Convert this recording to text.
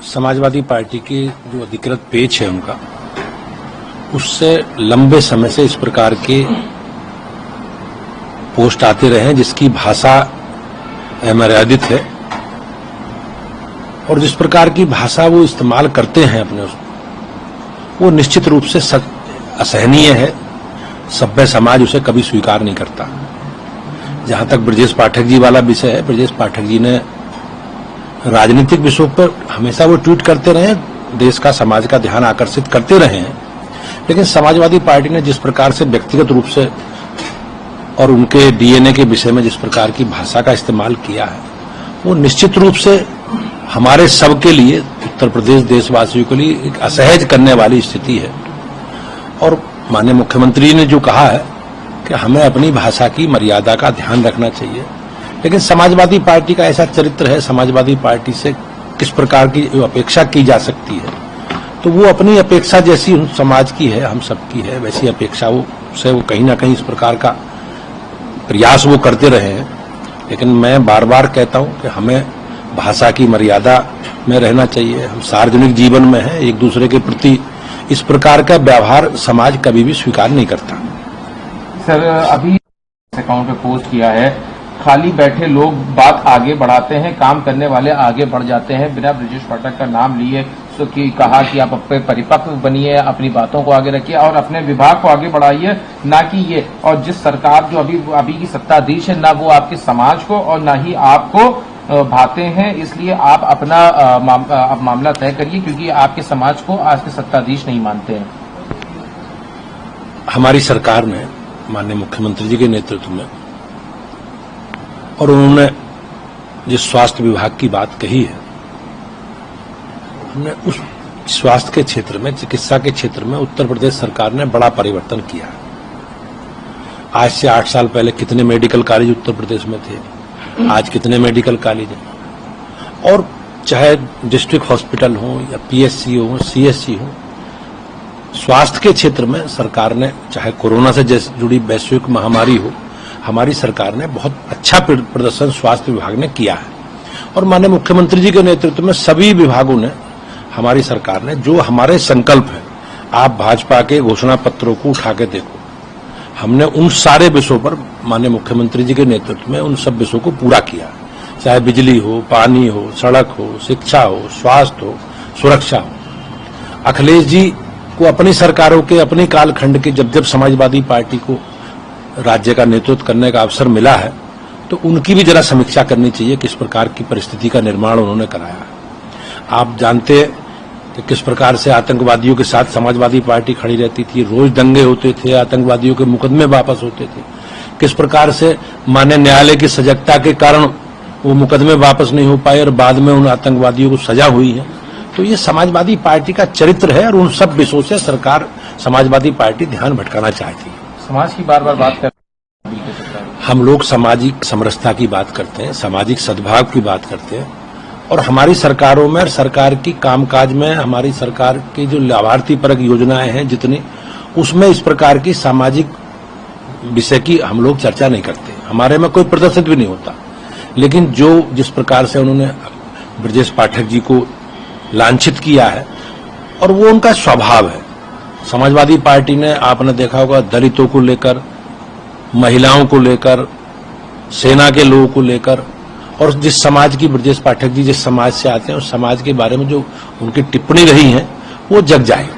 Samajwadi party की जो अधिकृत पेज है उनका, उससे लंबे समय से इस प्रकार के पोस्ट आते रहे हैं जिसकी भाषा अमर्यादित है और जिस प्रकार की भाषा वो इस्तेमाल करते हैं अपने उसको, वो निश्चित रूप से असहनीय है। सभ्य समाज उसे कभी स्वीकार नहीं करता। जहां तक ब्रजेश पाठक जी वाला विषय है, ब्रजेश पाठक जी ने राजनीतिक विषयों पर हमेशा वो ट्वीट करते रहे, देश का समाज का ध्यान आकर्षित करते रहे हैं, लेकिन समाजवादी पार्टी ने जिस प्रकार से व्यक्तिगत रूप से और उनके डीएनए के विषय में जिस प्रकार की भाषा का इस्तेमाल किया है, वो निश्चित रूप से हमारे सबके लिए, उत्तर प्रदेश देशवासियों के लिए एक असहज करने वाली स्थिति है। और माननीय मुख्यमंत्री ने जो कहा है कि हमें अपनी भाषा की मर्यादा का ध्यान रखना चाहिए, लेकिन समाजवादी पार्टी का ऐसा चरित्र है, समाजवादी पार्टी से किस प्रकार की अपेक्षा की जा सकती है, तो वो अपनी अपेक्षा जैसी समाज की है, हम सबकी है, वैसी अपेक्षा वो कहीं ना कहीं इस प्रकार का प्रयास वो करते रहे हैं। लेकिन मैं बार बार कहता हूं कि हमें भाषा की मर्यादा में रहना चाहिए। हम सार्वजनिक जीवन में हैं, एक दूसरे के प्रति इस प्रकार का व्यवहार समाज कभी भी स्वीकार नहीं करता। सर, अभी अकाउंट पे पोस्ट किया है, खाली बैठे लोग बात आगे बढ़ाते हैं, काम करने वाले आगे बढ़ जाते हैं। बिना ब्रजेश पाठक का नाम लिए तो कि कहा कि आप अपने परिपक्व बनिए, अपनी बातों को आगे रखिए और अपने विभाग को आगे बढ़ाइए, ना कि ये। और जिस सरकार जो अभी की सत्ताधीश है, ना वो आपके समाज को और ना ही आपको भाते हैं, इसलिए आप अपना मामला तय करिए, क्योंकि आपके समाज को आज के सत्ताधीश नहीं मानते हैं। हमारी सरकार ने माननीय मुख्यमंत्री जी के नेतृत्व में, और उन्होंने जिस स्वास्थ्य विभाग की बात कही है, हमने उस स्वास्थ्य के क्षेत्र में, चिकित्सा के क्षेत्र में उत्तर प्रदेश सरकार ने बड़ा परिवर्तन किया है। आज से 8 साल पहले कितने मेडिकल कॉलेज उत्तर प्रदेश में थे, आज कितने मेडिकल कॉलेज हैं। और चाहे डिस्ट्रिक्ट हॉस्पिटल हो या पीएचसी हो, सीएचसी हो, स्वास्थ्य के क्षेत्र में सरकार ने, चाहे कोरोना से जुड़ी वैश्विक महामारी हो, हमारी सरकार ने बहुत अच्छा प्रदर्शन स्वास्थ्य विभाग ने किया है। और माननीय मुख्यमंत्री जी के नेतृत्व में सभी विभागों ने, हमारी सरकार ने, जो हमारे संकल्प है, आप भाजपा के घोषणा पत्रों को उठा के देखो, हमने उन सारे विषयों पर माननीय मुख्यमंत्री जी के नेतृत्व में उन सब विषयों को पूरा किया। चाहे बिजली हो, पानी हो, सड़क हो, शिक्षा हो, स्वास्थ्य हो, सुरक्षा हो। अखिलेश जी को अपनी सरकारों के, अपने कालखंड के जब समाजवादी पार्टी को राज्य का नेतृत्व करने का अवसर मिला है, तो उनकी भी जरा समीक्षा करनी चाहिए, किस प्रकार की परिस्थिति का निर्माण उन्होंने कराया है। आप जानते हैं कि किस प्रकार से आतंकवादियों के साथ समाजवादी पार्टी खड़ी रहती थी, रोज दंगे होते थे, आतंकवादियों के मुकदमे वापस होते थे, किस प्रकार से माननीय न्यायालय की सजगता के कारण वो मुकदमे वापस नहीं हो पाए और बाद में उन आतंकवादियों को सजा हुई है। तो ये समाजवादी पार्टी का चरित्र है और उन सब विषयों से सरकार, समाजवादी पार्टी ध्यान भटकाना चाहती है। समाज की बार बार बात कर, हम लोग सामाजिक समरसता की बात करते हैं, सामाजिक सद्भाव की बात करते हैं, और हमारी सरकारों में, सरकार की कामकाज में, हमारी सरकार की जो लाभार्थी परक योजनाएं हैं जितनी, उसमें इस प्रकार की सामाजिक विषय की हम लोग चर्चा नहीं करते। हमारे में कोई प्रदर्शित भी नहीं होता। लेकिन जो जिस प्रकार से उन्होंने ब्रजेश पाठक जी को लांछित किया है, और वो उनका स्वभाव है। समाजवादी पार्टी ने, आपने देखा होगा, दलितों को लेकर, महिलाओं को लेकर, सेना के लोगों को लेकर, और जिस समाज की ब्रजेश पाठक जी जिस समाज से आते हैं, उस समाज के बारे में जो उनकी टिप्पणी रही है, वो जग जाए।